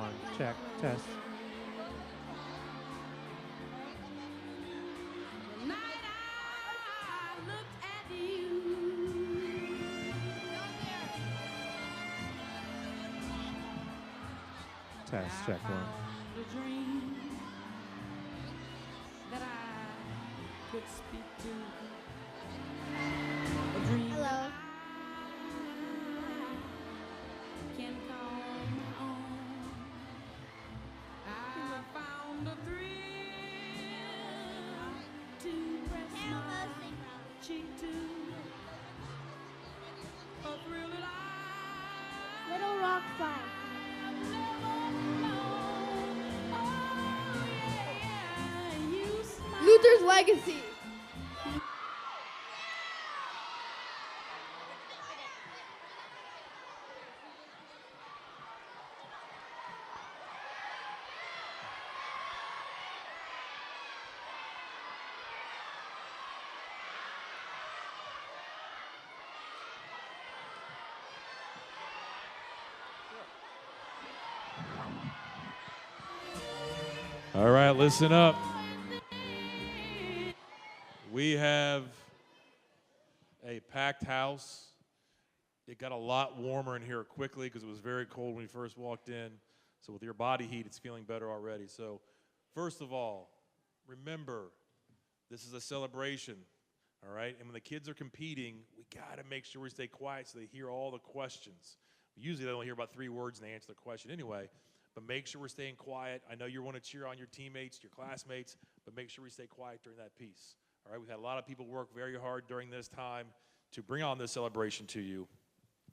one. Check, test. Test, check one. Hello. Little Rock 5. Luther's Legacy. All right, listen up. We have a packed house. It got a lot warmer in here quickly because it was very cold when we first walked in. So with your body heat, it's feeling better already. So first of all, remember, this is a celebration, all right? And when the kids are competing, we got to make sure we stay quiet so they hear all the questions. Usually they only hear about 3 words and they answer the question anyway. But make sure we're staying quiet. I know you want to cheer on your teammates, your classmates, but make sure we stay quiet during that piece. All right, we've had a lot of people work very hard during this time to bring on this celebration to you.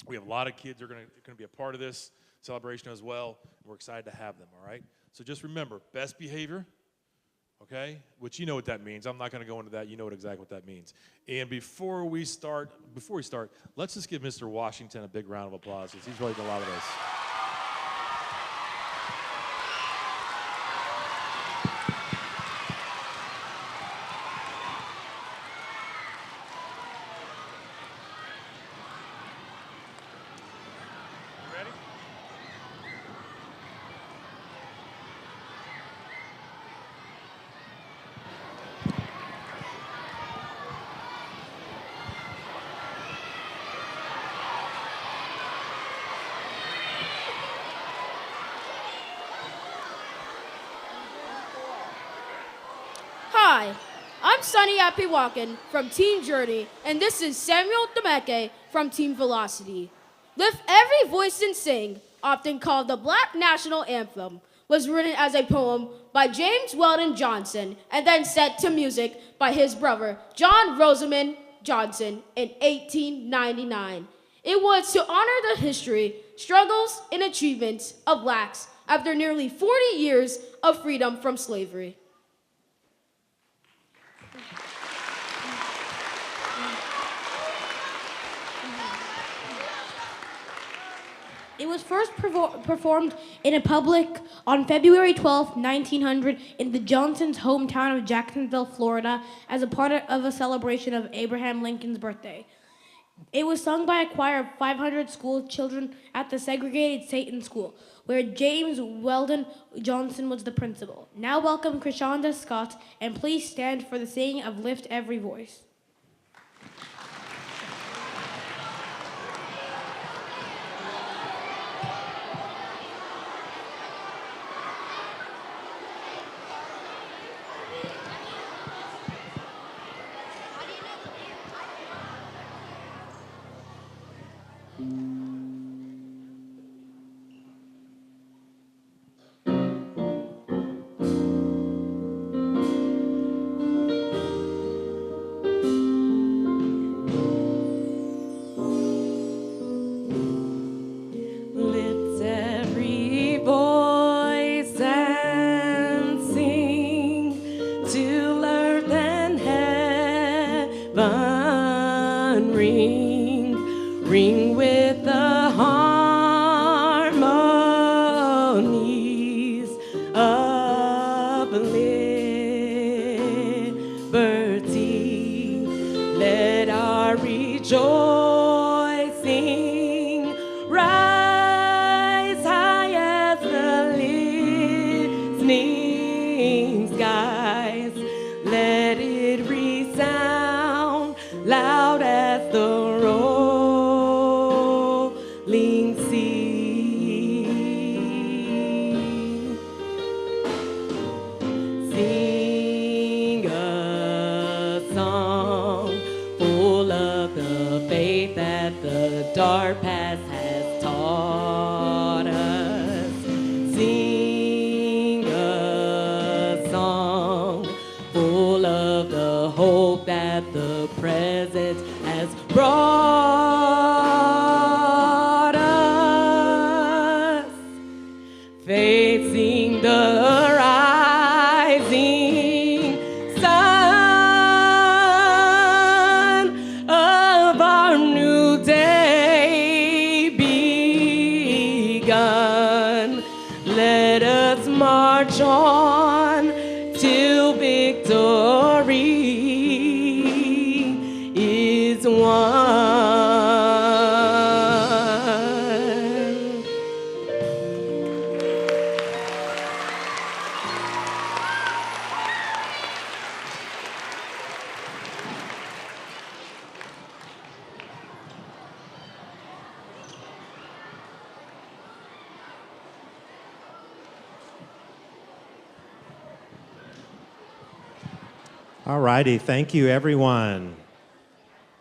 We have a lot of kids who are going to be a part of this celebration as well. And we're excited to have them, all right? So just remember, best behavior, okay? Which you know what that means. I'm not going to go into that. You know exactly what that means. And before we start, let's just give Mr. Washington a big round of applause because he's really done a lot of this. Hi, I'm Sunny Appiwakan from Team Journey, and this is Samuel Demeke from Team Velocity. Lift Every Voice and Sing, often called the Black National Anthem, was written as a poem by James Weldon Johnson and then set to music by his brother, John Rosamond Johnson, in 1899. It was to honor the history, struggles, and achievements of blacks after nearly 40 years of freedom from slavery. It was first performed in a public on February 12, 1900 in the Johnsons' hometown of Jacksonville, Florida, as a part of a celebration of Abraham Lincoln's birthday. It was sung by a choir of 500 school children at the segregated Satan School, where James Weldon Johnson was the principal. Now welcome Krishanda Scott, and please stand for the singing of Lift Every Voice. that the dark past has taught us. Sing a song full of the hope that the present has brought us. Facing the rising sun of our new day begun. Let us march on till victory is won. All righty, thank you everyone.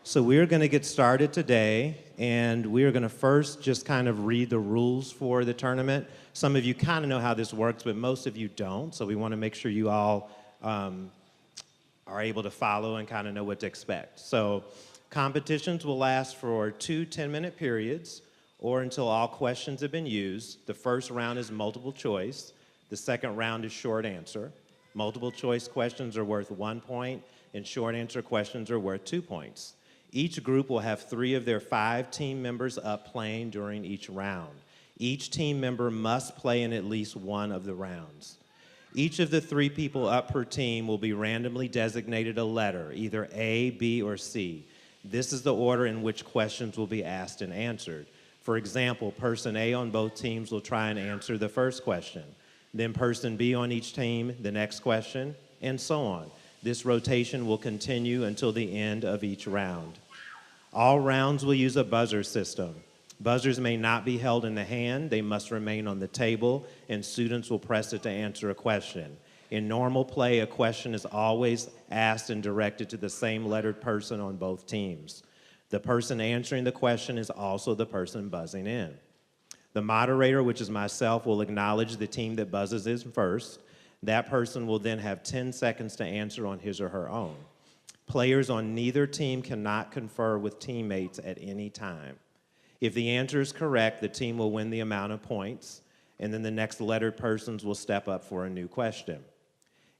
So we're going to get started today, and we're going to first just kind of read the rules for the tournament. Some of you kind of know how this works, but most of you don't, so we want to make sure you all are able to follow and kind of know what to expect. So competitions will last for 2 10-minute periods or until all questions have been used. The first round is multiple choice. The second round is short answer. Multiple choice questions are worth 1 point, and short answer questions are worth 2 points. Each group will have 3 of their 5 team members up playing during each round. Each team member must play in at least one of the rounds. Each of the 3 people up per team will be randomly designated a letter, either A, B, or C. This is the order in which questions will be asked and answered. For example, person A on both teams will try and answer the first question. Then person B on each team, the next question, and so on. This rotation will continue until the end of each round. All rounds will use a buzzer system. Buzzers may not be held in the hand, they must remain on the table, and students will press it to answer a question. In normal play, a question is always asked and directed to the same lettered person on both teams. The person answering the question is also the person buzzing in. The moderator, which is myself, will acknowledge the team that buzzes in first. That person will then have 10 seconds to answer on his or her own. Players on neither team cannot confer with teammates at any time. If the answer is correct, the team will win the amount of points, and then the next lettered persons will step up for a new question.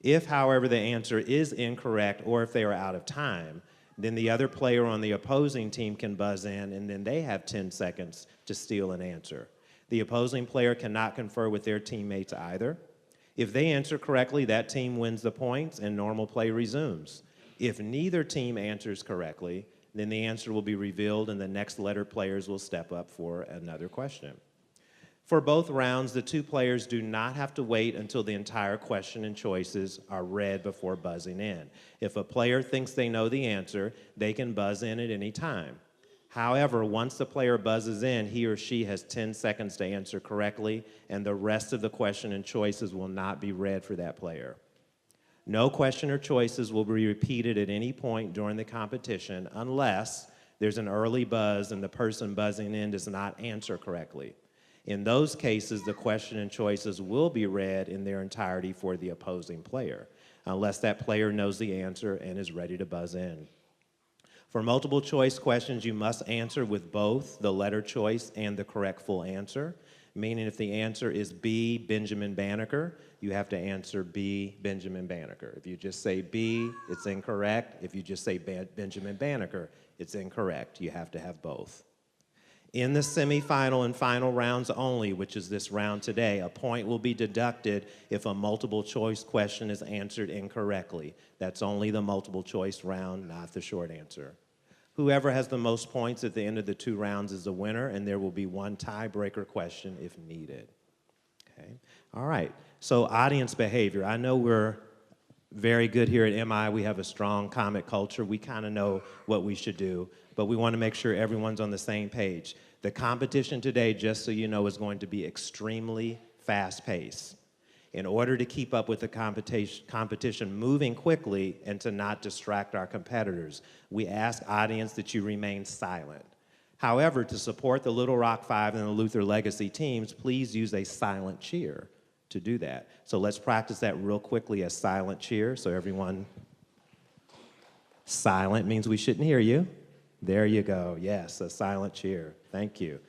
If, however, the answer is incorrect or if they are out of time, then the other player on the opposing team can buzz in, and then they have 10 seconds to steal an answer. The opposing player cannot confer with their teammates either. If they answer correctly, that team wins the points and normal play resumes. If neither team answers correctly, then the answer will be revealed and the next lettered players will step up for another question. For both rounds, the 2 players do not have to wait until the entire question and choices are read before buzzing in. If a player thinks they know the answer, they can buzz in at any time. However, once the player buzzes in, he or she has 10 seconds to answer correctly, and the rest of the question and choices will not be read for that player. No question or choices will be repeated at any point during the competition unless there's an early buzz and the person buzzing in does not answer correctly. In those cases, the question and choices will be read in their entirety for the opposing player, unless that player knows the answer and is ready to buzz in. For multiple choice questions, you must answer with both the letter choice and the correct full answer, meaning if the answer is B, Benjamin Banneker, you have to answer B, Benjamin Banneker. If you just say B, it's incorrect. If you just say Benjamin Banneker, it's incorrect. You have to have both. In the semifinal and final rounds only, which is this round today, a point will be deducted if a multiple choice question is answered incorrectly. That's only the multiple choice round, not the short answer. Whoever has the most points at the end of the 2 rounds is the winner, and there will be 1 tiebreaker question if needed. Okay. All right. So audience behavior. I know we're very good here at MI. We have a strong comic culture. We kind of know what we should do, but we want to make sure everyone's on the same page. The competition today, just so you know, is going to be extremely fast-paced. In order to keep up with the competition moving quickly and to not distract our competitors, we ask audience that you remain silent. However, to support the Little Rock 5 and the Luther Legacy teams, please use a silent cheer to do that. So let's practice that real quickly as silent cheer. So everyone, silent means we shouldn't hear you. There you go. Yes, a silent cheer. Thank you.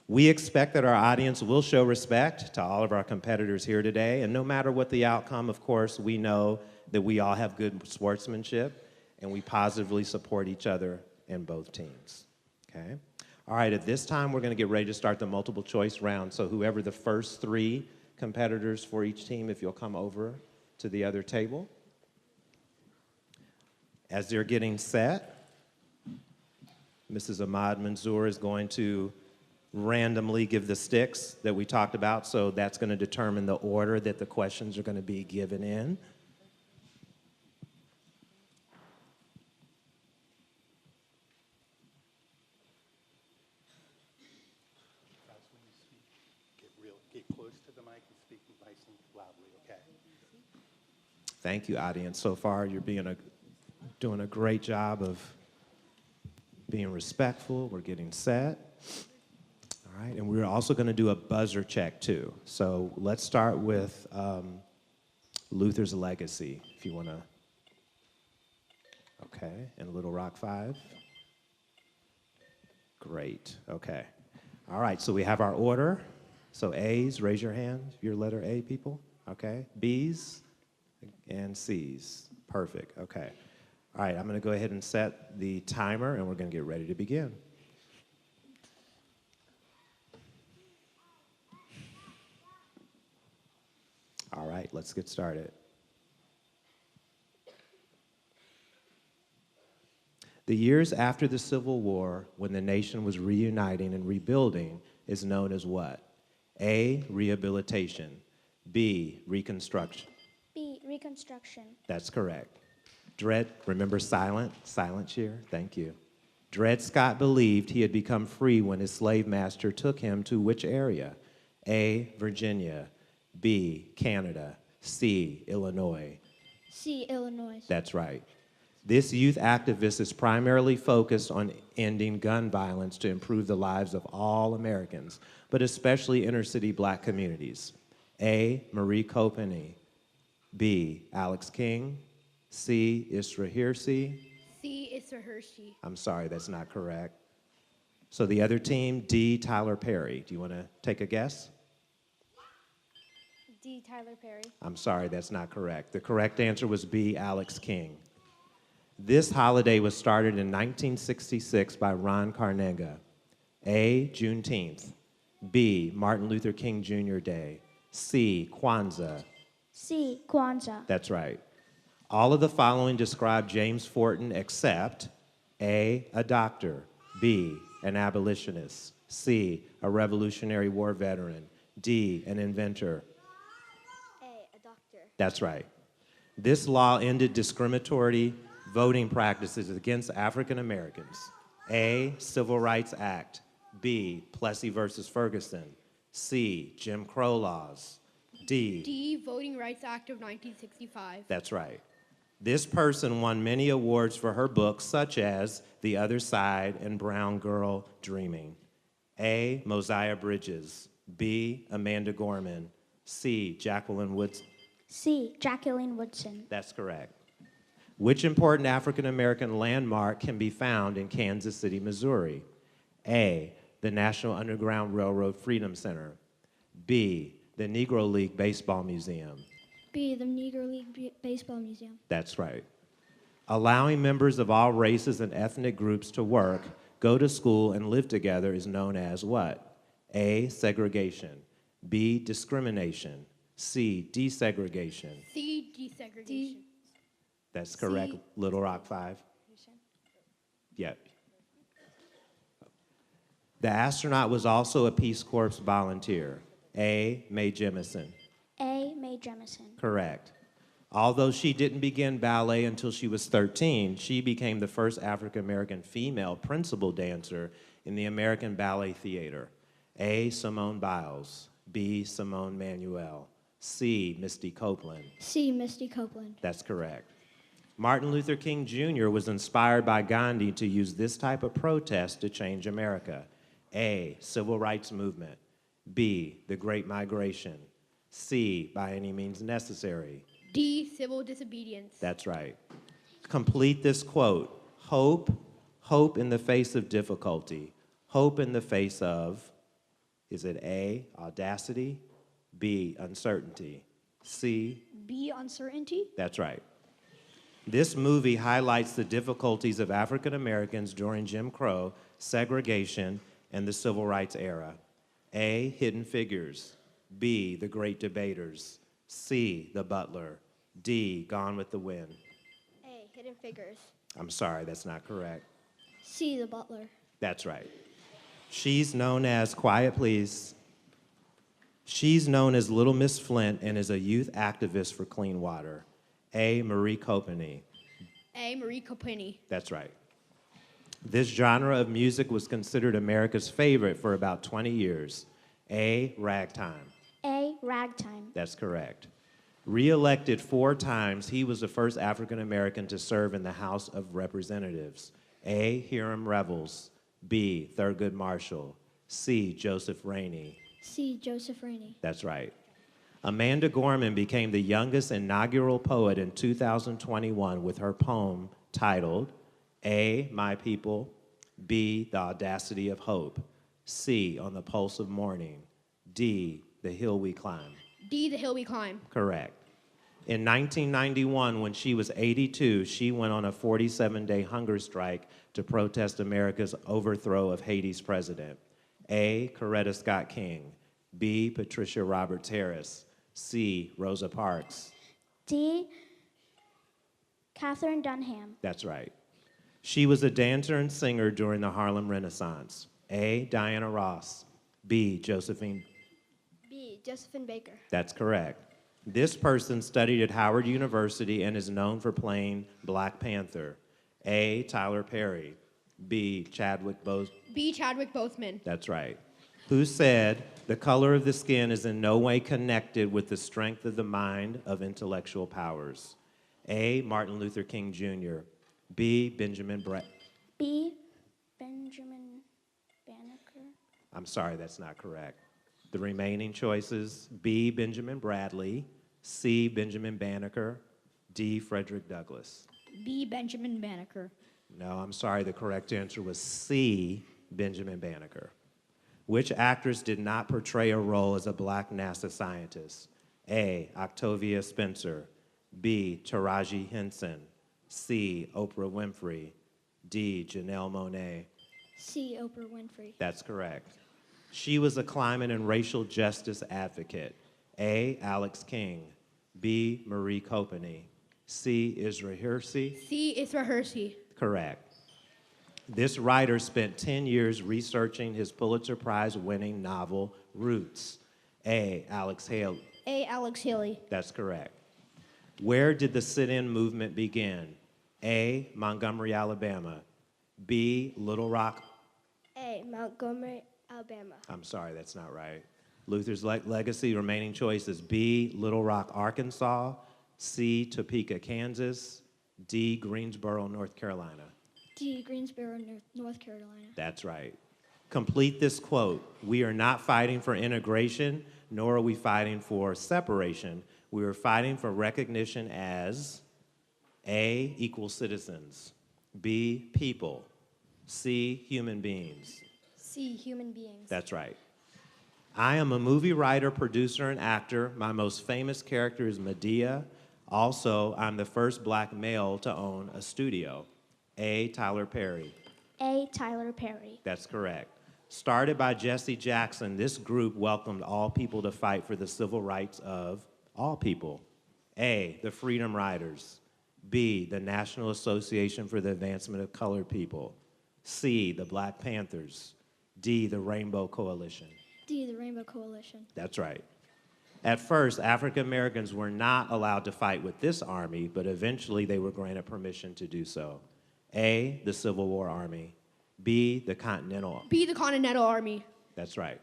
We expect that our audience will show respect to all of our competitors here today, and no matter what the outcome, of course, we know that we all have good sportsmanship, and we positively support each other in both teams, okay? All right, at this time, we're gonna get ready to start the multiple choice round, so whoever the first 3 competitors for each team, if you'll come over to the other table. As they're getting set, Mrs. Ahmad Manzoor is going to randomly give the sticks that we talked about, so that's going to determine the order that the questions are going to be given in. Guys, when you speak, get close to the mic and speak nice and loudly, okay? Thank you, audience. So far, you're doing a great job of being respectful. We're getting set. All right, and we're also going to do a buzzer check, too. So let's start with Luther's Legacy, if you want to. Okay, and Little Rock 5. Great, okay. All right, so we have our order. So A's, raise your hand, your letter A, people. Okay, B's and C's. Perfect, okay. All right, I'm going to go ahead and set the timer, and we're going to get ready to begin. All right, let's get started. The years after the Civil War, when the nation was reuniting and rebuilding, is known as what? A, rehabilitation. B, reconstruction. B, reconstruction. That's correct. Remember silent cheer? Thank you. Dred Scott believed he had become free when his slave master took him to which area? A, Virginia. B, Canada. C, Illinois. C, Illinois. That's right. This youth activist is primarily focused on ending gun violence to improve the lives of all Americans, but especially inner-city black communities. A, Marie Copeny. B, Alex King. C, Isra Hirsi. C, Isra Hirsi. I'm sorry, that's not correct. So the other team, D, Tyler Perry. Do you want to take a guess? D, Tyler Perry. I'm sorry, that's not correct. The correct answer was B, Alex King. This holiday was started in 1966 by Ron Carnega. A, Juneteenth. B, Martin Luther King Jr. Day. C, Kwanzaa. C, Kwanzaa. That's right. All of the following describe James Fortin except A, a doctor. B, an abolitionist. C, a Revolutionary War veteran. D, an inventor. A doctor. That's right. This law ended discriminatory voting practices against African Americans. A, Civil Rights Act. B, Plessy versus Ferguson. C, Jim Crow laws. D, Voting Rights Act of 1965. That's right. This person won many awards for her books, such as The Other Side and Brown Girl Dreaming. A, Mosiah Bridges. B, Amanda Gorman. C, Jacqueline Woodson. C, Jacqueline Woodson. That's correct. Which important African-American landmark can be found in Kansas City, Missouri? A, the National Underground Railroad Freedom Center. B, the Negro League Baseball Museum. B, the Negro League Baseball Museum. That's right. Allowing members of all races and ethnic groups to work, go to school, and live together is known as what? A, segregation. B, discrimination. C, desegregation. C, desegregation. That's correct. C. Little Rock 5. Yep. The astronaut was also a Peace Corps volunteer. A, Mae Jemison. A, Mae Jemison. Correct. Although she didn't begin ballet until she was 13, she became the first African-American female principal dancer in the American Ballet Theater. A, Simone Biles. B, Simone Manuel. C, Misty Copeland. C, Misty Copeland. That's correct. Martin Luther King Jr. was inspired by Gandhi to use this type of protest to change America. A, civil rights movement. B, the Great Migration. C, by any means necessary. D, civil disobedience. That's right. Complete this quote. Hope in the face of difficulty. Hope in the face of, is it A, audacity, B, uncertainty, C? B, uncertainty. That's right. This movie highlights the difficulties of African Americans during Jim Crow, segregation, and the Civil Rights era. A, Hidden Figures. B, The Great Debaters. C, The Butler. D, Gone with the Wind. A, Hidden Figures. I'm sorry, that's not correct. C, The Butler. That's right. She's known as, quiet please. She's known as Little Miss Flint and is a youth activist for clean water. A, Marie Copeny. A, Marie Copeny. That's right. This genre of music was considered America's favorite for about 20 years. A, ragtime. A, Ragtime. That's correct. Re-elected 4 times, he was the first African American to serve in the House of Representatives. A, Hiram Revels. B, Thurgood Marshall. C, Joseph Rainey. C, Joseph Rainey. That's right. Amanda Gorman became the youngest inaugural poet in 2021 with her poem titled A, My People, B, The Audacity of Hope, C, On the Pulse of Morning, D, The Hill We Climb. D, The Hill We Climb. Correct. In 1991, when she was 82, she went on a 47-day hunger strike to protest America's overthrow of Haiti's president. A, Coretta Scott King, B, Patricia Roberts Harris, C, Rosa Parks. D, Catherine Dunham. That's right. She was a dancer and singer during the Harlem Renaissance. A, Diana Ross, B, Josephine. B, Josephine Baker. That's correct. This person studied at Howard University and is known for playing Black Panther. A, Tyler Perry, B, Chadwick Boseman. B, Chadwick Boseman. That's right. Who said, the color of the skin is in no way connected with the strength of the mind of intellectual powers. A, Martin Luther King Jr. B, Benjamin B, Benjamin Banneker. I'm sorry, that's not correct. The remaining choices, B, Benjamin Bradley, C, Benjamin Banneker, D, Frederick Douglass. B, Benjamin Banneker. No, I'm sorry, the correct answer was C, Benjamin Banneker. Which actress did not portray a role as a Black NASA scientist? A, Octavia Spencer, B, Taraji Henson, C, Oprah Winfrey, D, Janelle Monáe. C, Oprah Winfrey. That's correct. She was a climate and racial justice advocate. A, Alex King, B, Marie Copeny, C, Isra Hirsi. C, Isra Hirsi. Correct. This writer spent 10 years researching his Pulitzer Prize-winning novel, Roots. A, Alex Haley. A, Alex Haley. That's correct. Where did the sit-in movement begin? A, Montgomery, Alabama. B, Little Rock. A, Montgomery, Alabama. I'm sorry, that's not right. Luther's legacy, remaining choices. B, Little Rock, Arkansas. C, Topeka, Kansas. D, Greensboro, North Carolina. D, Greensboro, North Carolina. That's right. Complete this quote. We are not fighting for integration, nor are we fighting for separation. We are fighting for recognition as A, equal citizens, B, people, C, human beings. C, human beings. That's right. I am a movie writer, producer, and actor. My most famous character is Medea. Also, I'm the first Black male to own a studio. A, Tyler Perry. A, Tyler Perry. That's correct. Started by Jesse Jackson, this group welcomed all people to fight for the civil rights of all people. A, the Freedom Riders. B, the National Association for the Advancement of Colored People. C, the Black Panthers. D, the Rainbow Coalition. D, the Rainbow Coalition. That's right. At first, African Americans were not allowed to fight with this army, but eventually they were granted permission to do so. A, the Civil War Army. B, the Continental. B, the Continental Army. That's right.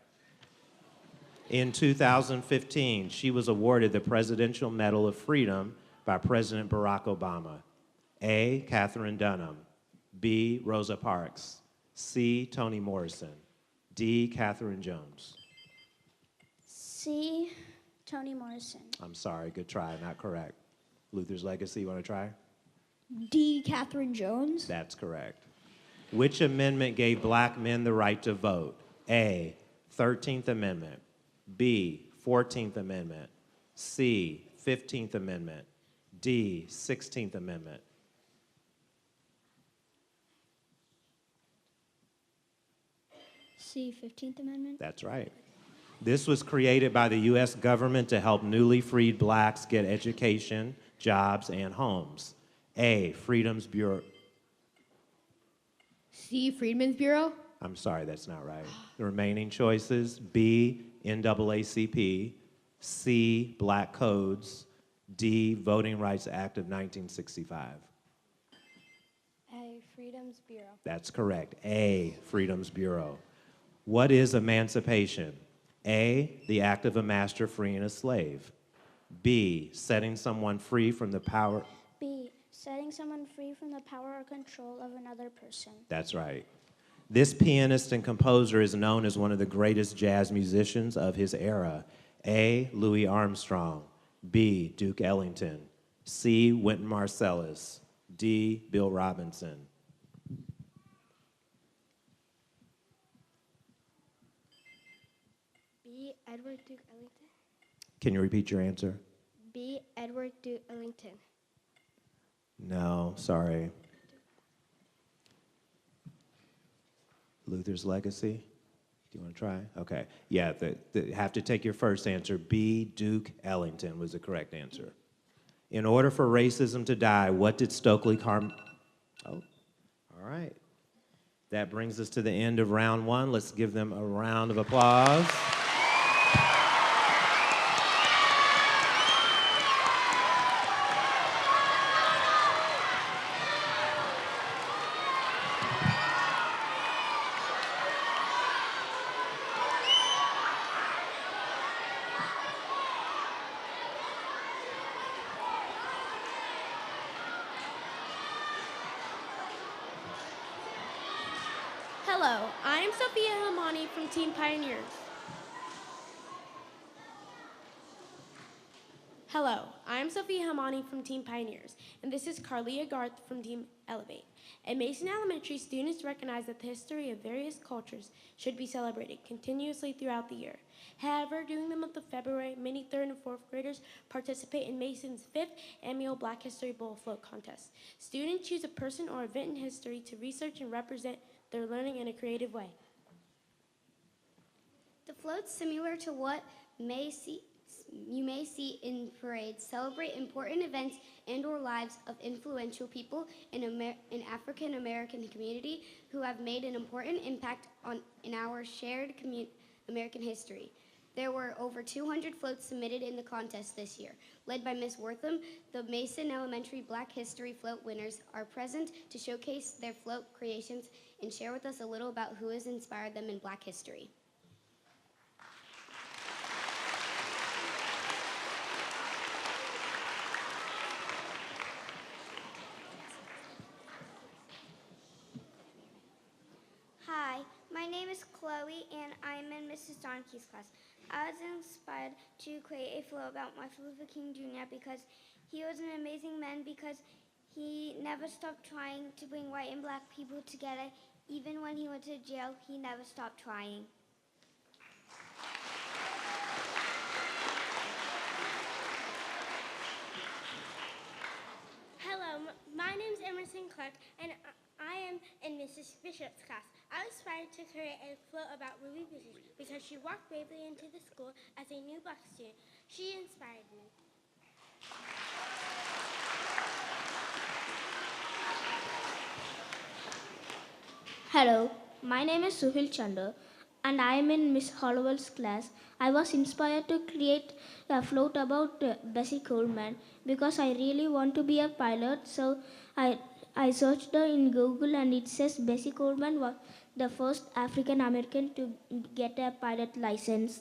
In 2015, she was awarded the Presidential Medal of Freedom by President Barack Obama. A. Katherine Dunham, B. Rosa Parks, C. Toni Morrison, D. Catherine Jones. C. Toni Morrison. I'm sorry, good try, not correct. Luther's Legacy, you want to try? D. Catherine Jones. That's correct. Which amendment gave black men the right to vote? A. 13th Amendment, B. 14th Amendment, C. 15th Amendment, D. 16th Amendment. C. 15th Amendment. That's right. This was created by the U.S. government to help newly freed blacks get education, jobs, and homes. A. Freedom's Bureau. C. Freedmen's Bureau. I'm sorry, that's not right. The remaining choices: B. NAACP, C. Black Codes, D. Voting Rights Act of 1965. A. Freedom's Bureau. That's correct. A. Freedom's Bureau. What is emancipation? A. The act of a master freeing a slave. B. Setting someone free from the power. B. Setting someone free from the power or control of another person. That's right. This pianist and composer is known as one of the greatest jazz musicians of his era. A. Louis Armstrong, B. Duke Ellington, C. Wynton Marsalis, D. Bill Robinson. B. Edward Duke Ellington. Can you repeat your answer? B. Edward Duke Ellington. No, sorry. Luther's Legacy? Do you want to try? Okay. Yeah, have to take your first answer. B. Duke Ellington was the correct answer. In order for racism to die, what did Stokely Carmichael... Oh, all right. That brings us to the end of round one. Let's give them a round of applause. Hello, I'm Sophia Hamani from Team Pioneers. Hello, I'm Sophia Hamani from Team Pioneers, and this is Carlia Garth from Team Elevate. At Mason Elementary, students recognize that the history of various cultures should be celebrated continuously throughout the year. However, during the month of February, many 3rd and 4th graders participate in Mason's 5th annual Black History Bowl float contest. Students choose a person or event in history to research and represent their learning in a creative way. The floats, similar to what you may see in parades, celebrate important events and or lives of influential people in African American community who have made an important impact in our shared American history. There were over 200 floats submitted in the contest this year. Led by Ms. Wortham, the Mason Elementary Black History Float winners are present to showcase their float creations and share with us a little about who has inspired them in Black history. Hi, my name is Chloe and I'm in Mrs. Donkey's class. I was inspired to create a float about Martin Luther King Jr. because he was an amazing man, because he never stopped trying to bring white and black people together. Even when he went to jail, he never stopped trying. Hello, my name is Emerson Clark, and I am in Mrs. Bishop's class. I was inspired to create a float about Ruby Bishop because she walked bravely into the school as a new Black student. She inspired me. Hello, my name is Suhil Chanda and I am in Miss Hollowell's class. I was inspired to create a float about Bessie Coleman because I really want to be a pilot. So I searched in Google and it says Bessie Coleman was the first African American to get a pilot license.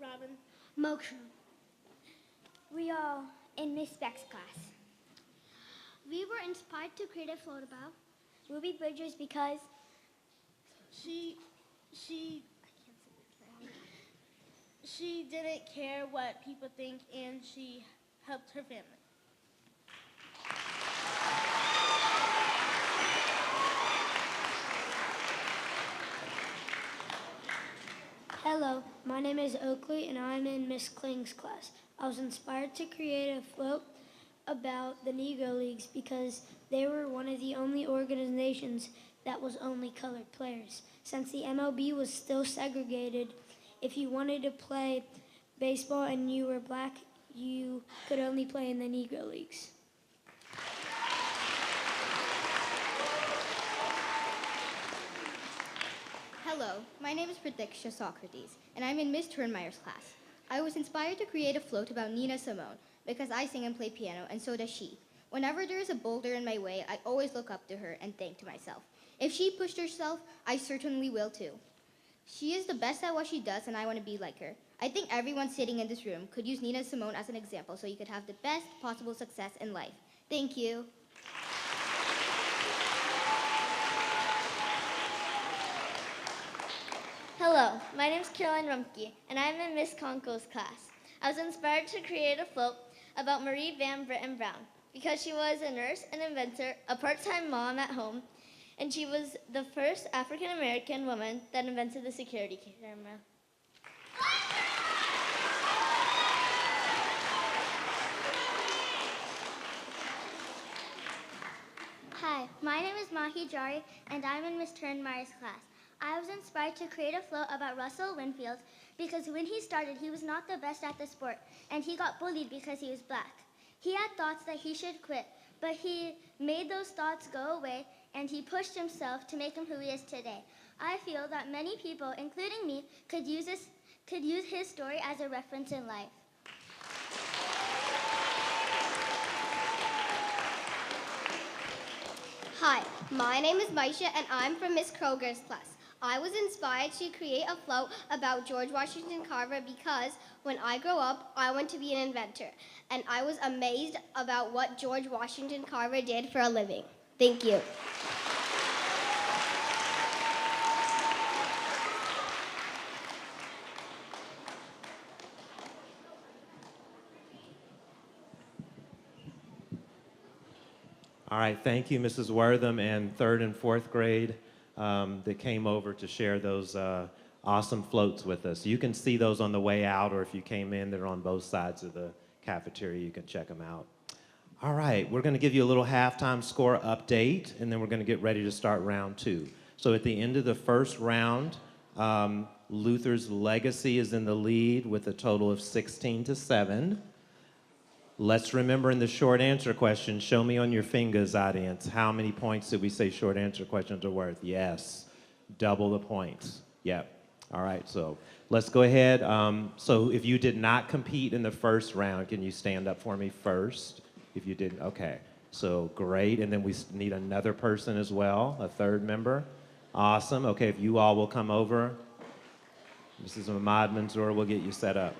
Robin. Moksha. We are in Miss Beck's class. We were inspired to create a float about Ruby Bridges because She didn't care what people think, and she helped her family. Hello, my name is Oakley and I'm in Miss Kling's class. I was inspired to create a float about the Negro Leagues because they were one of the only organizations that was only colored players. Since the MLB was still segregated, if you wanted to play baseball and you were black, you could only play in the Negro Leagues. Hello, my name is Pratiksha Socrates, and I'm in Miss Turnmeyer's class. I was inspired to create a float about Nina Simone because I sing and play piano, and so does she. Whenever there is a boulder in my way, I always look up to her and think to myself, if she pushed herself, I certainly will too. She is the best at what she does, and I want to be like her. I think everyone sitting in this room could use Nina Simone as an example so you could have the best possible success in life. Thank you. Hello, my name is Caroline Rumke, and I'm in Miss Conco's class. I was inspired to create a float about Marie Van Britten Brown because she was a nurse, an inventor, a part-time mom at home, and she was the first African-American woman that invented the security camera. Hi, my name is Mahi Jari, and I'm in Miss Turnmeyer's class. I was inspired to create a float about Russell Winfield because when he started, he was not the best at the sport, and he got bullied because he was black. He had thoughts that he should quit, but he made those thoughts go away, and he pushed himself to make him who he is today. I feel that many people, including me, could use his story as a reference in life. Hi, my name is Maisha and I'm from Miss Kroger's class. I was inspired to create a float about George Washington Carver because when I grow up, I want to be an inventor. And I was amazed about what George Washington Carver did for a living. Thank you. All right, thank you, Mrs. Wortham, and third and fourth grade that came over to share those awesome floats with us. You can see those on the way out, or if you came in, they're on both sides of the cafeteria. You can check them out. All right, we're going to give you a little halftime score update, and then we're going to get ready to start round two. So at the end of the first round, Luther's Legacy is in the lead with a total of 16-7. Let's remember in the short answer question, show me on your fingers, audience, how many points did we say short answer questions are worth? Yes, double the points. Yep. All right, so let's go ahead. So if you did not compete in the first round, can you stand up for me first? If you didn't, okay. So great, and then we need another person as well, a third member. Awesome, okay, if you all will come over, Mrs. Ahmad Mansour will get you set up.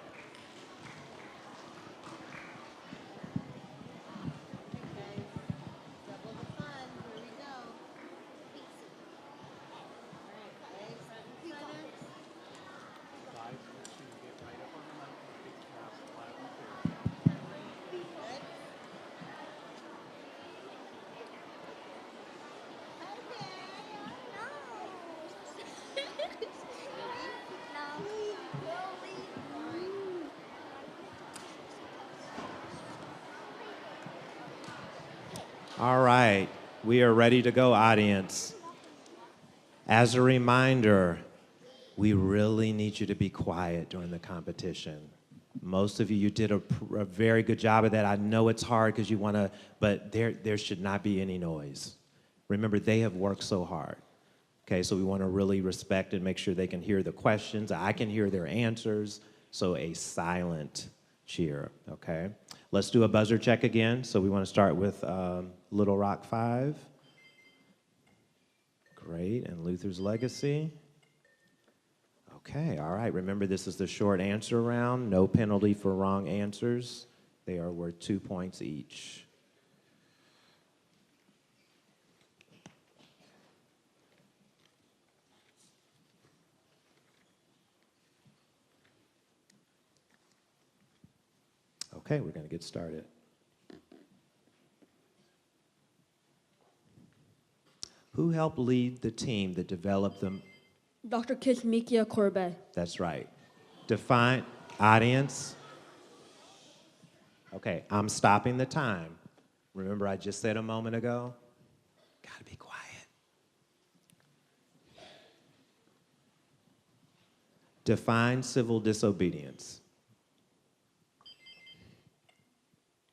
All right, we are ready to go, audience. As a reminder, we really need you to be quiet during the competition. Most of you did a very good job of that. I know it's hard because you want to, but there should not be any noise. Remember, they have worked so hard. Okay, so we want to really respect and make sure they can hear the questions. I can hear their answers, so a silent cheer, okay? Let's do a buzzer check again. So we want to start with Little Rock 5. Great, and Luther's Legacy. Okay, all right. Remember, this is the short answer round. No penalty for wrong answers. They are worth 2 points each. Okay, we're going to get started. Who helped lead the team that developed them? Dr. Kismikia Corbet. That's right. Define audience. Okay, I'm stopping the time. Remember I just said a moment ago? Gotta be quiet. Define civil disobedience.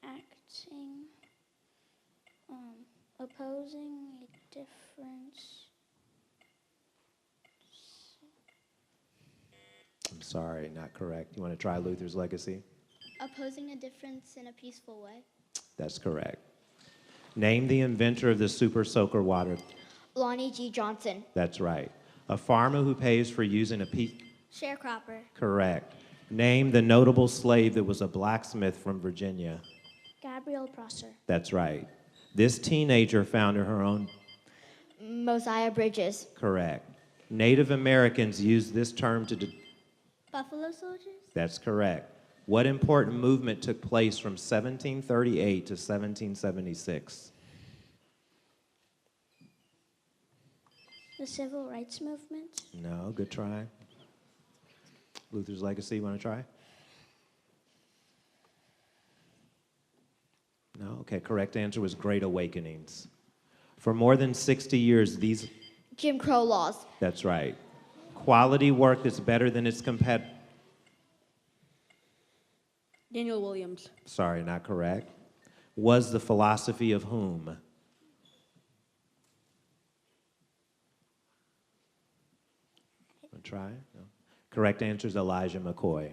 Acting, opposing a difference. I'm sorry, not correct. You want to try Luther's legacy? Opposing a difference in a peaceful way. That's correct. Name the inventor of the Super Soaker water. Lonnie G. Johnson. That's right. A farmer who pays for using a Sharecropper. Correct. Name the notable slave that was a blacksmith from Virginia. Gabriel Prosser. That's right. This teenager founded her own. Mosiah Bridges. Correct. Native Americans used this term to. Buffalo soldiers. That's correct. What important movement took place from 1738 to 1776? The Civil Rights Movement. No, good try. Luther's legacy, you want to try? No? Okay, correct answer was Great Awakenings. For more than 60 years, these... Jim Crow laws. That's right. Quality work that's better than its competitor. Daniel Williams. Sorry, not correct. Was the philosophy of whom? Want to try? No. Correct answer is Elijah McCoy.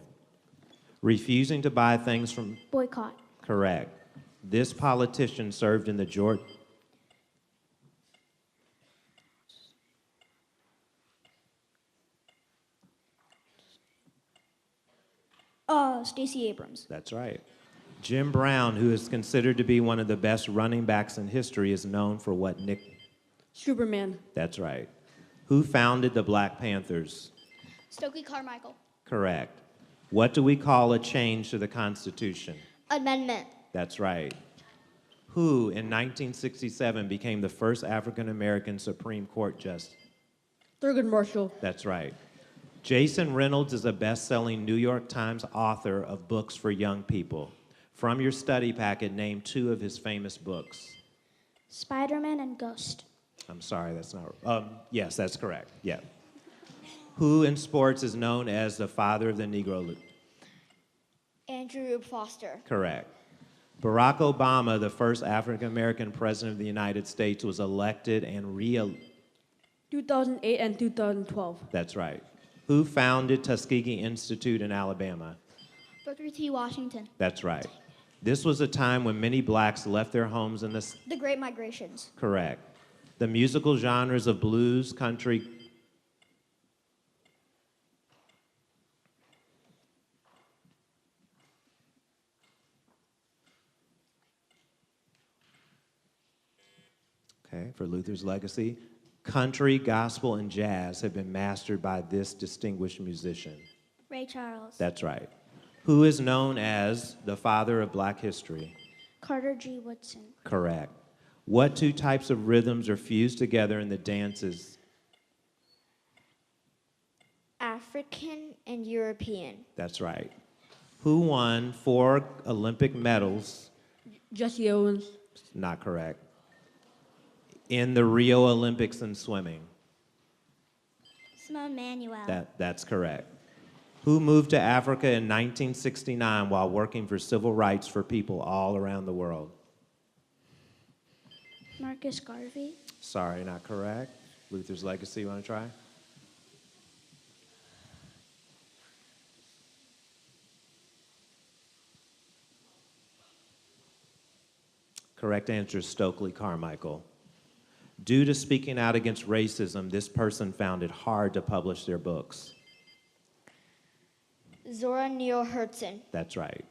Refusing to buy things from... Boycott. Correct. This politician served in the Georgia... Stacey Abrams. That's right. Jim Brown, who is considered to be one of the best running backs in history, is known for what nick... Superman. That's right. Who founded the Black Panthers? Stokely Carmichael. Correct. What do we call a change to the Constitution? Amendment. That's right. Who, in 1967, became the first African-American Supreme Court justice? Thurgood Marshall. That's right. Jason Reynolds is a best-selling New York Times author of books for young people. From your study packet, name 2 of his famous books. Spider-Man and Ghost. I'm sorry, that's not... yes, that's correct. Yeah. Who in sports is known as the father of the Negro League? Andrew Rube Foster. Correct. Barack Obama, the first African-American president of the United States, was elected and 2008 and 2012. That's right. Who founded Tuskegee Institute in Alabama? Booker T. Washington. That's right. This was a time when many blacks left their homes in the... The Great Migrations. Correct. The musical genres of blues, country... Okay, for Luther's legacy. Country, gospel, and jazz have been mastered by this distinguished musician. Ray Charles. That's right. Who is known as the father of black history? Carter G. Woodson. Correct. What 2 types of rhythms are fused together in the dances? African and European. That's right. Who won 4 Olympic medals? Jesse Owens. Not correct. In the Rio Olympics in swimming? Simone Manuel. That's correct. Who moved to Africa in 1969 while working for civil rights for people all around the world? Marcus Garvey. Sorry, not correct. Luther's legacy, you want to try? Correct answer is Stokely Carmichael. Due to speaking out against racism, this person found it hard to publish their books. Zora Neale Hurston. That's right.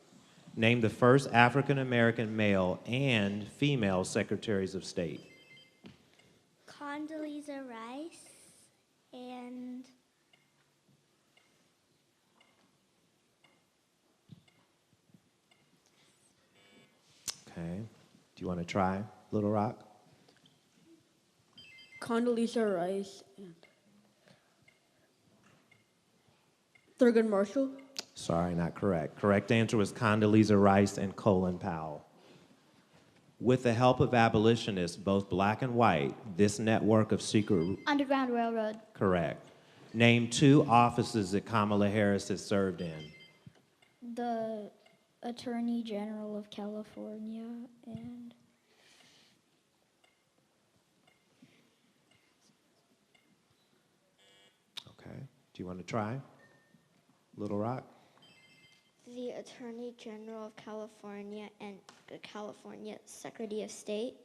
Name the first African American male and female secretaries of state. Condoleezza Rice and Okay. Do you want to try, Little Rock? Condoleezza Rice and Thurgood Marshall. Sorry, not correct. Correct answer was Condoleezza Rice and Colin Powell. With the help of abolitionists, both black and white, this network of secret... Underground Railroad. Correct. Name 2 offices that Kamala Harris has served in. The Attorney General of California and Okay. Do you want to try, Little Rock? The Attorney General of California and the California Secretary of State.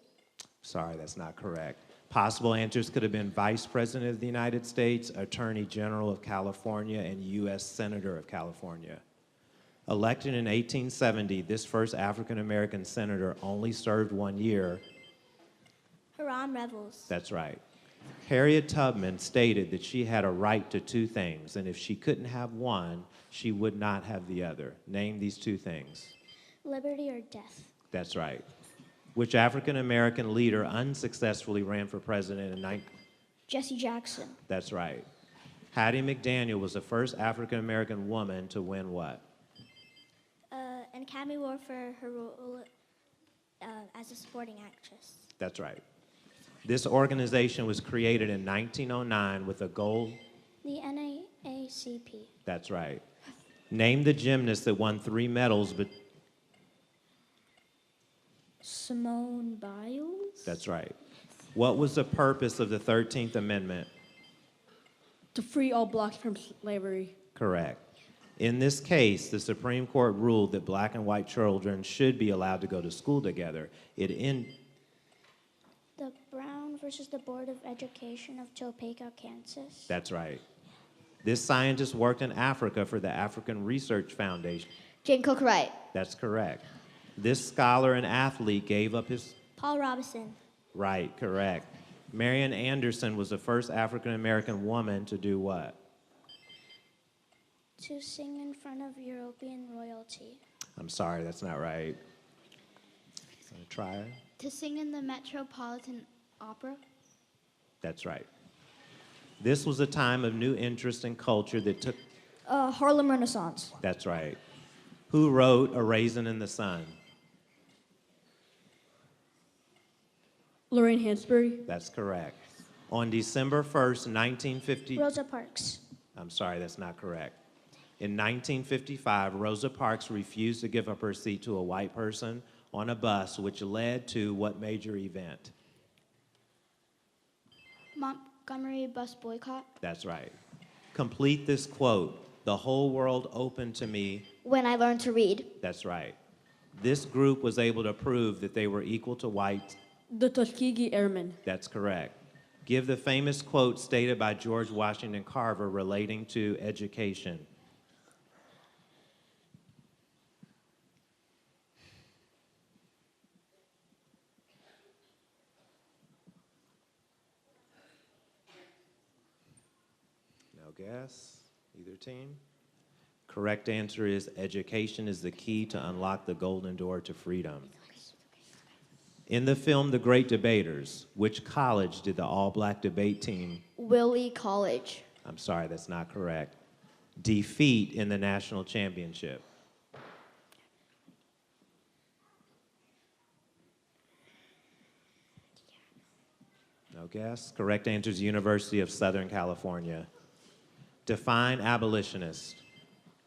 Sorry, that's not correct. Possible answers could have been Vice President of the United States, Attorney General of California, and U.S. Senator of California. Elected in 1870, this first African-American senator only served 1 year. Hiram Revels. That's right. Harriet Tubman stated that she had a right to 2 things, and if she couldn't have one, she would not have the other. Name these 2 things. liberty or death. That's right. Which African-American leader unsuccessfully ran for president in Jesse Jackson. That's right. Hattie McDaniel was the first African-American woman to win what? An Academy Award for her role as a sporting actress. That's right. This organization was created in 1909 with a goal. The NAACP. That's right. Name the gymnast that won 3 medals, but Simone Biles. that's right. What was the purpose of the 13th Amendment? To free all blacks from slavery. Correct. In this case, the Supreme Court ruled that black and white children should be allowed to go to school together. The Brown versus the Board of Education of Topeka, Kansas. That's right. This scientist worked in Africa for the African Research Foundation. Jane Cook Wright. That's correct. This scholar and athlete gave up his... Paul Robeson. Right, correct. Marian Anderson was the first African-American woman to do what? To sing in front of European royalty. I'm sorry, that's not right. Want to try it? To sing in the Metropolitan Opera. That's right. This was a time of new interest in culture that took... Harlem Renaissance. That's right. Who wrote A Raisin in the Sun? Lorraine Hansberry. That's correct. On December 1st, 1950... Rosa Parks. I'm sorry, that's not correct. In 1955, Rosa Parks refused to give up her seat to a white person on a bus, which led to what major event? Montgomery bus boycott. That's right. Complete this quote. The whole world opened to me. When I learned to read. That's right. This group was able to prove that they were equal to whites. The Tuskegee Airmen. That's correct. Give the famous quote stated by George Washington Carver relating to education. No guess? Either team? Correct answer is education is the key to unlock the golden door to freedom. In the film The Great Debaters, which college did the all-black debate team? Willie College. I'm sorry, that's not correct. Defeat in the national championship. No guess? Correct answer is University of Southern California. Define abolitionist.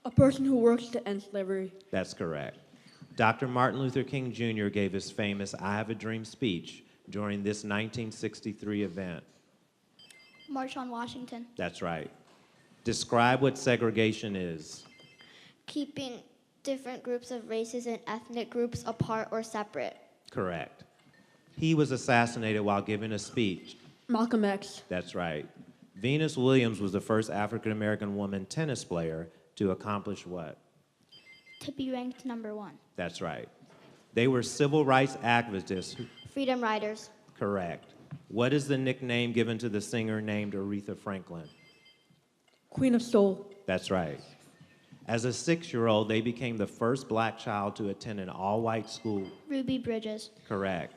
A person who works to end slavery. That's correct. Dr. Martin Luther King Jr. gave his famous I Have a Dream speech during this 1963 event. March on Washington. That's right. Describe what segregation is. Keeping different groups of races and ethnic groups apart or separate. Correct. He was assassinated while giving a speech. Malcolm X. That's right. Venus Williams was the first African-American woman tennis player to to accomplish what? To be ranked number 1. That's right. They were civil rights activists. Freedom Riders. Correct. What is the nickname given to the singer named Aretha Franklin? Queen of Soul. That's right. As a 6-year-old, they became the first black child to attend an all-white school. Ruby Bridges. Correct.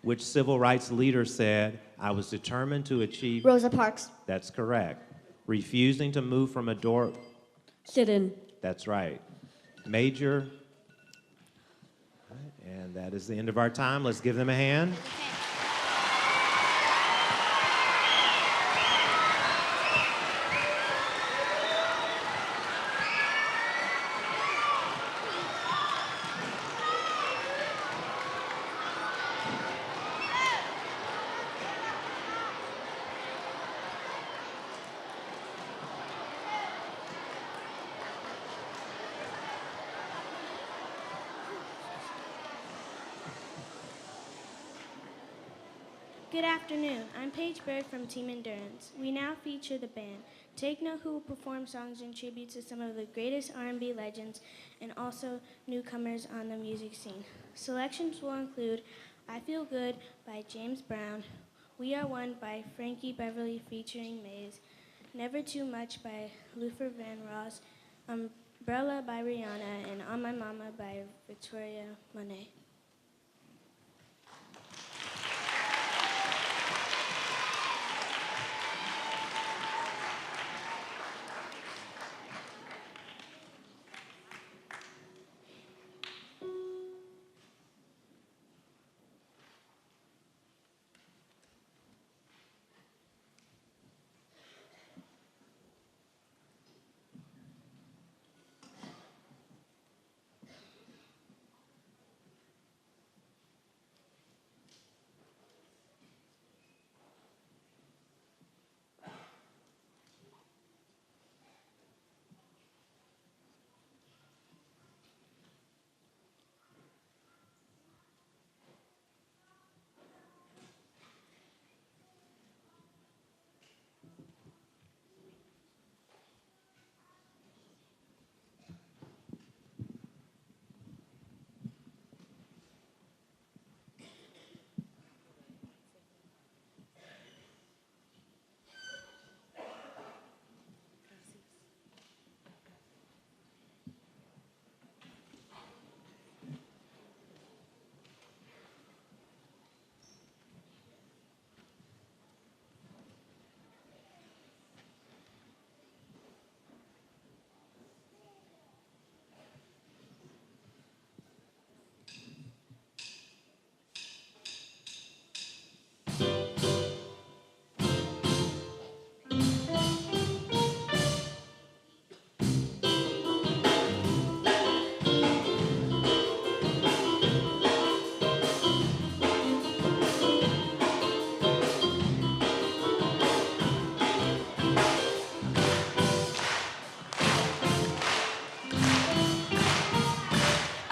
Which civil rights leader said, "I was determined to achieve..." Rosa Parks. That's correct. Refusing to move from a door. Sit-in. That's right. Major. And that is the end of our time. Let's give them a hand. Good afternoon. I'm Paige Berg from Team Endurance. We now feature the band Take Note, who will perform songs in tribute to some of the greatest R&B legends and also newcomers on the music scene. Selections will include I Feel Good by James Brown, We Are One by Frankie Beverly featuring Maze, Never Too Much by Luther Vandross, Umbrella by Rihanna, and On My Mama by Victoria Monet.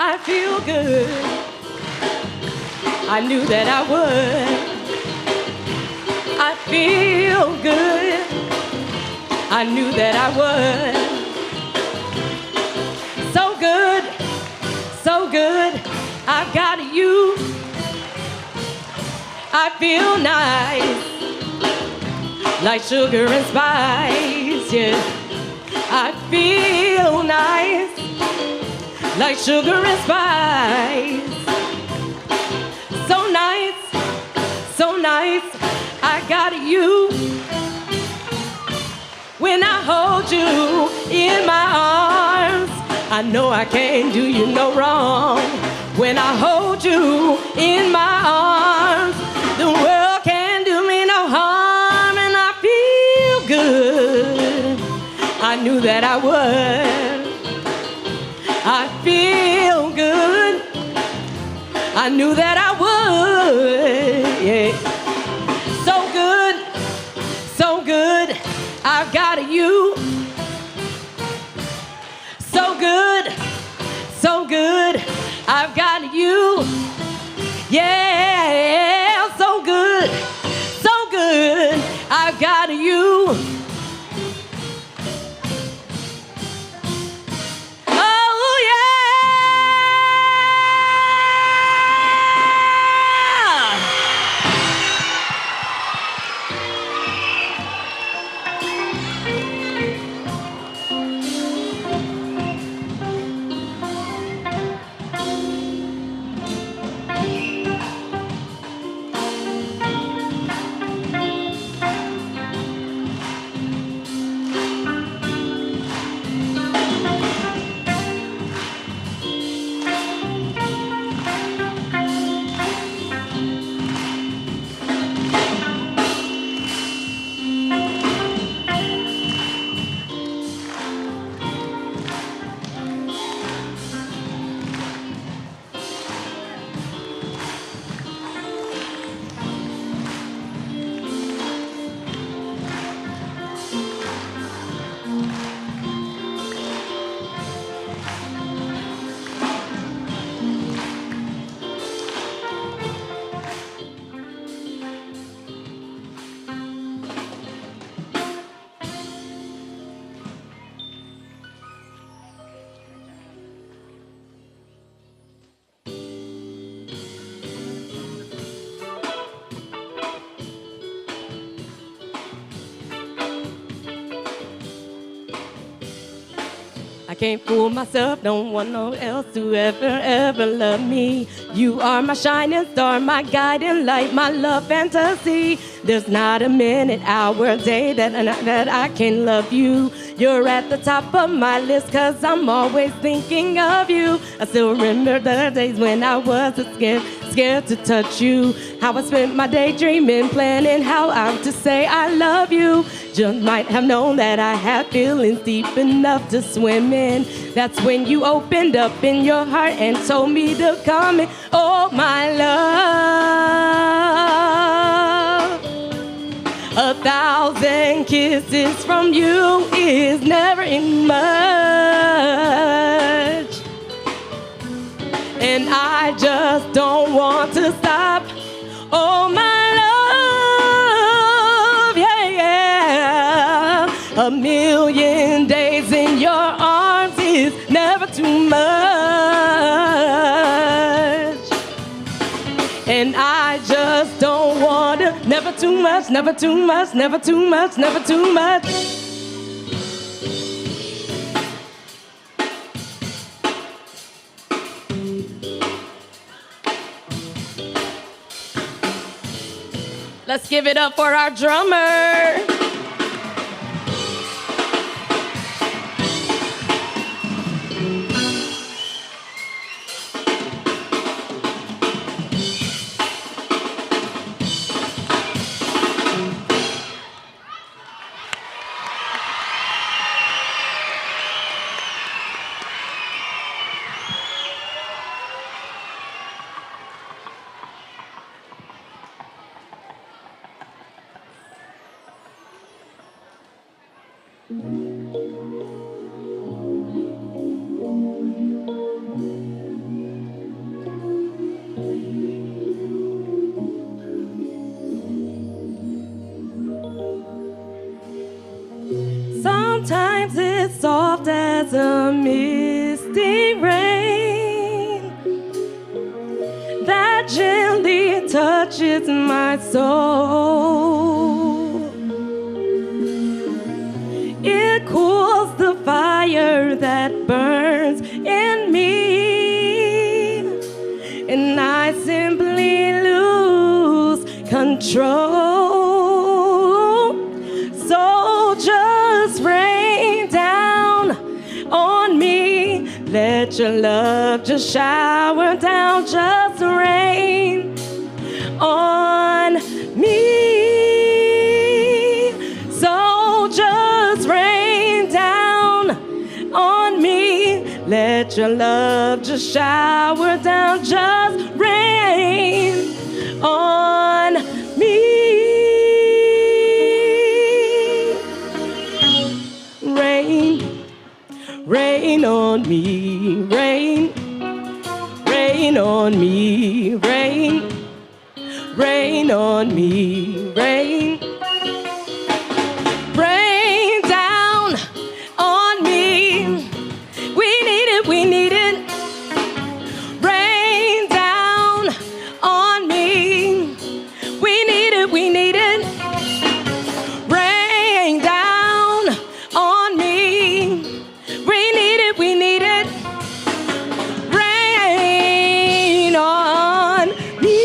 I feel good. I knew that I would. I feel good. I knew that I would. So good, so good. I've got you. I feel nice, like sugar and spice. Yeah, I feel nice, like sugar and spice. So nice, so nice, I got you. When I hold you in my arms, I know I can't do you no wrong. When I hold you in my arms, the world can't do me no harm, and I feel good. I knew that I would. I feel good. I knew that I would. Yeah. So good, so good. I've got you. So good, so good. I've got you. Yeah, so good, so good. I've got you. can't fool myself, don't want no one else to ever love me. You are my shining star, my guiding light, my love fantasy. There's not a minute, hour, day that I can love you. You're at the top of my list, 'cause I'm always thinking of you. I still remember the days when I was scared to touch you. How I spent my day dreaming, planning how I would to say I love you. Just might have known that I had feelings deep enough to swim in. That's when you opened up in your heart and told me to come in. Oh, my love. 1,000 kisses from you is never much. And I just don't want to stop. Oh, my love, yeah, yeah. 1,000,000 days in your arms is never too much. And I just don't want to, never too much, never too much, never too much, never too much. Let's give it up for our drummer. Sometimes it's soft as a misty rain that gently touches my soul. It cools the fire that burns in me, and I simply lose control. So just rain down on me. Let your love just shower down. Just rain on me. So just rain down on me. Let your love just shower down. Just rain on me. Rain on me, rain on me, rain on me, rain down on me. We need it, rain down on me. We need it, rain down on me. We need it, rain on me.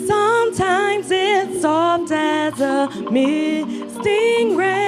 Sometimes it's soft as a misting rain.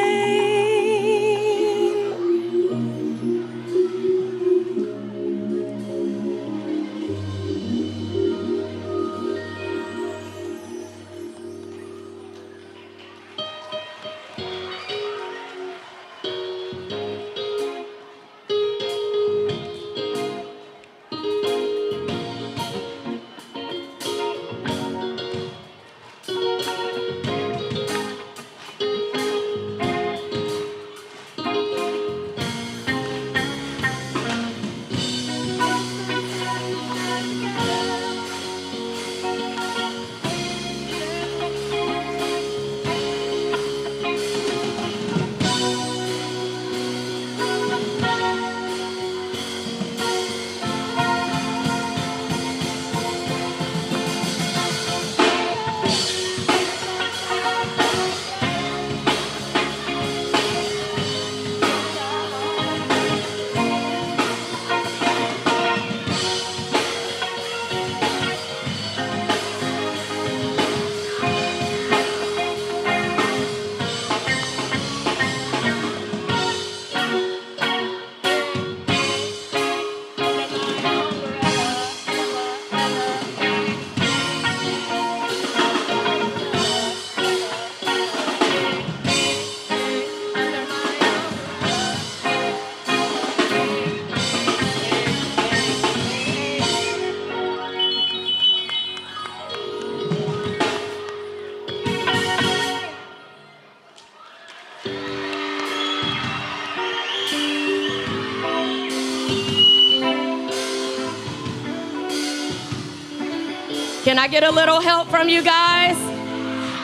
Can I get a little help from you guys?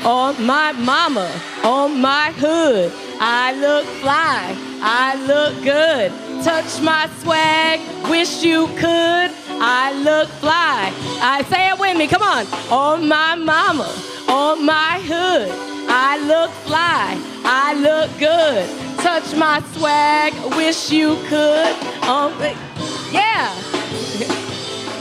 On my mama, on my hood, I look fly, I look good. Touch my swag, wish you could. I look fly. I say it with me, come on. On my mama, on my hood, I look fly, I look good. Touch my swag, wish you could. Yeah.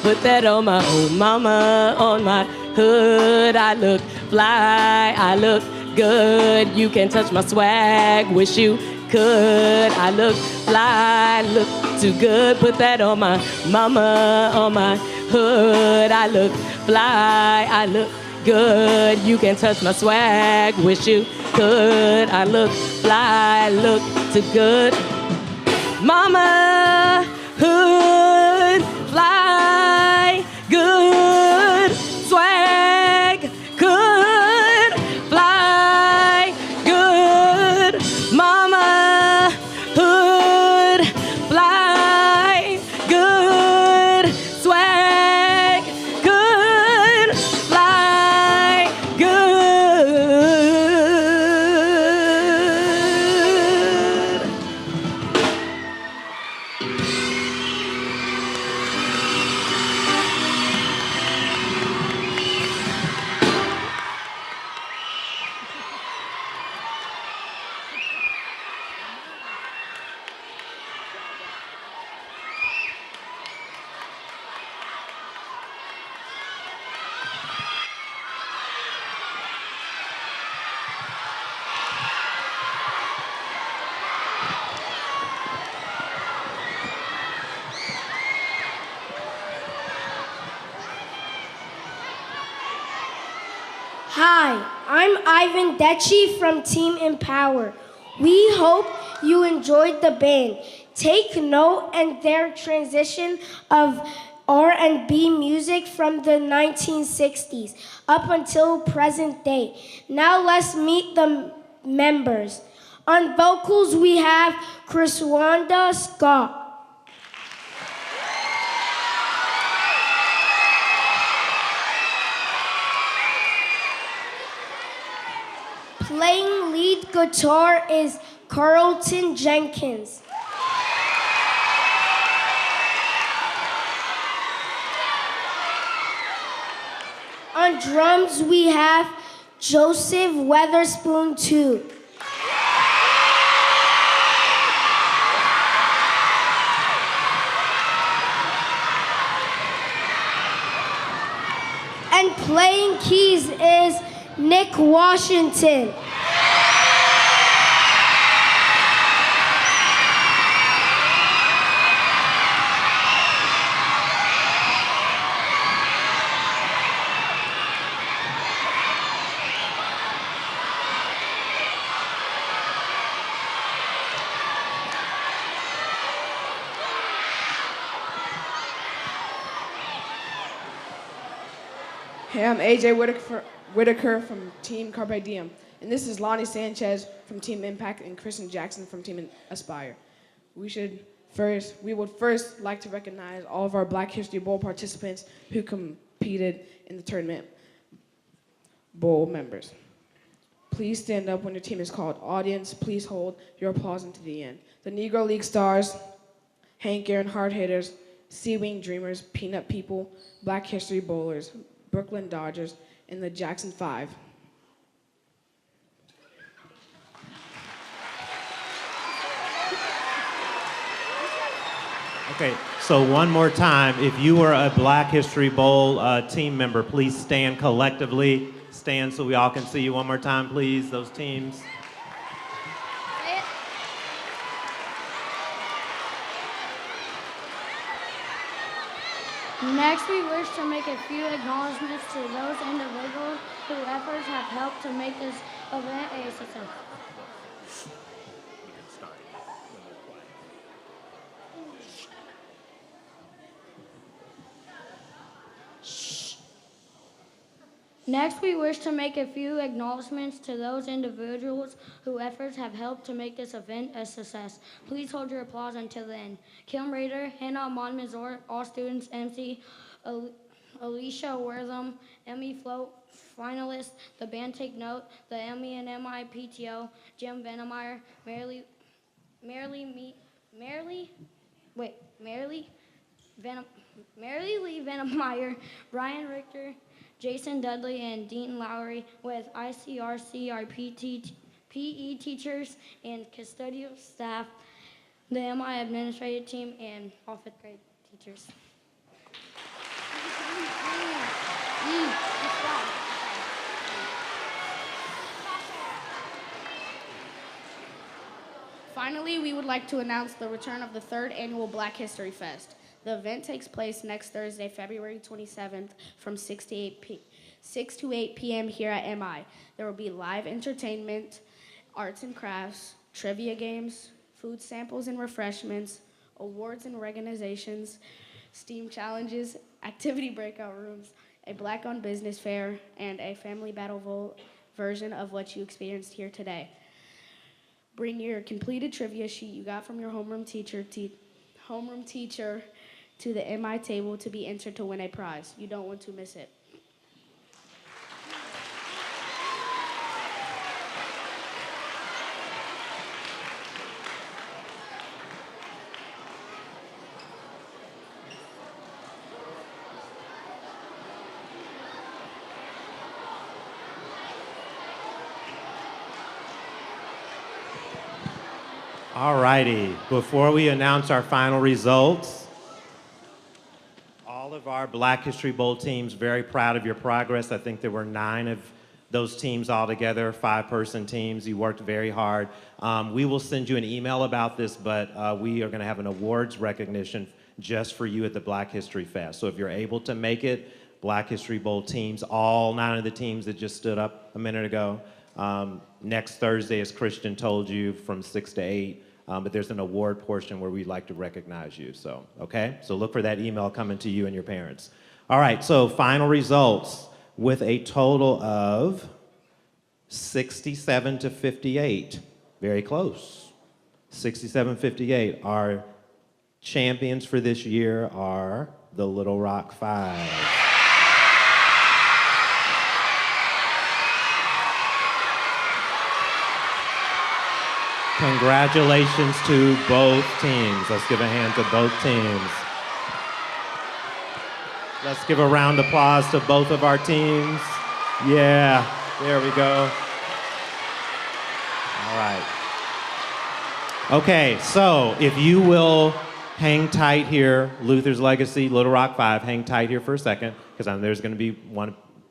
Put that on my old mama, on my hood. I look fly, I look good. You can touch my swag, wish you could. I look fly, look too good. Put that on my mama, on my hood. I look fly, I look good. You can touch my swag, wish you could. I look fly, look too good. Mama, hood, fly, good, swag, good, fly, good. Mama, hood, fly, good, swag, good, fly, good. Hi, I'm Ivan Dechi from Team Empower. We hope you enjoyed the band. Take note in their transition of R&B music from the 1960s up until present day. Now let's meet the members. On vocals we have Chriswanda Scott. Playing lead guitar is Carlton Jenkins. On drums, we have Joseph Weatherspoon II. And playing keys is Nick Washington. Hey, I'm AJ Whitaker from Team Carpe Diem. And this is Lonnie Sanchez from Team Impact and Kristen Jackson from Team Aspire. We would first like to recognize all of our Black History Bowl participants who competed in the tournament. Bowl members. Please stand up when your team is called. Audience, please hold your applause until the end. The Negro League Stars, Hank Aaron Hard Hitters, Sea Wing Dreamers, Peanut People, Black History Bowlers, Brooklyn Dodgers, and the Jackson 5. Okay, so one more time, if you are a Black History Bowl team member, please stand collectively. Stand so we all can see you one more time, please, those teams. Next, we wish to make a few acknowledgments to those individuals whose efforts have helped to make this event a success. Next, we wish to make a few acknowledgments to those individuals whose efforts have helped to make this event a success. Please hold your applause until the end. Kim Rader, Hannah Amon Mizor, all students, MC Alicia Wortham, Emmy Float finalist, the band Take Note, the Emmy and MI PTO, Jim Venemeyer, Marilee Lee Venemeyer, Brian Richter, Jason Dudley, and Dean Lowry, with ICRC PE teachers and custodial staff, the MI administrative team, and all fifth grade teachers. Finally, we would like to announce the return of the third annual Black History Fest. The event takes place next Thursday, February 27th from 6 to 8 p.m. here at MI. There will be live entertainment, arts and crafts, trivia games, food samples and refreshments, awards and recognitions, STEAM challenges, activity breakout rooms, a Black-owned business fair, and a family battle version of what you experienced here today. Bring your completed trivia sheet you got from your homeroom teacher to the MI table to be entered to win a prize. You don't want to miss it. All righty, before we announce our final results, all of our Black History Bowl teams, very proud of your progress. I think there were 9 of those teams altogether, 5-person teams. You worked very hard. We will send you an email about this, but we are gonna have an awards recognition just for you at the Black History Fest. So if you're able to make it, Black History Bowl teams, all 9 of the teams that just stood up a minute ago, next Thursday, as Christian told you, from 6 to 8, but there's an award portion where we'd like to recognize you, so, okay? So look for that email coming to you and your parents. All right, so final results with a total of 67 to 58. Very close. 67-58. Our champions for this year are the Little Rock 5. Congratulations to both teams. Let's give a hand to both teams. Let's give a round of applause to both of our teams. Yeah, there we go. All right. Okay, so if you will hang tight here, Luther's Legacy, Little Rock 5, hang tight here for a second, because there's going to be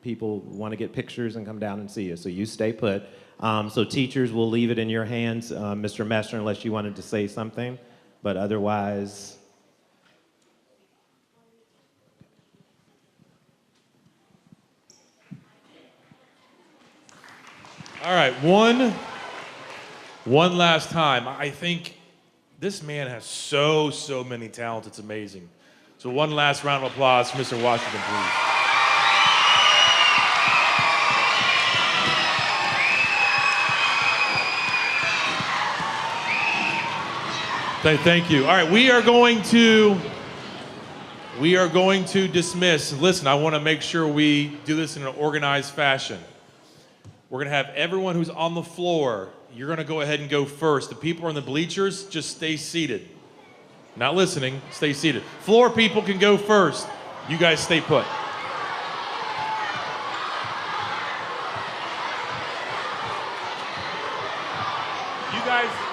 people want to get pictures and come down and see you, so you stay put. So teachers, will leave it in your hands, Mr. Messner, unless you wanted to say something, but otherwise. All right, one last time. I think this man has so many talents, it's amazing. So one last round of applause for Mr. Washington, please. Thank you. All right, we are going to dismiss. Listen, I want to make sure we do this in an organized fashion. We're going to have everyone who's on the floor, you're going to go ahead and go first. The people in the bleachers, just stay seated. Not listening, stay seated. Floor people can go first. You guys stay put. You guys...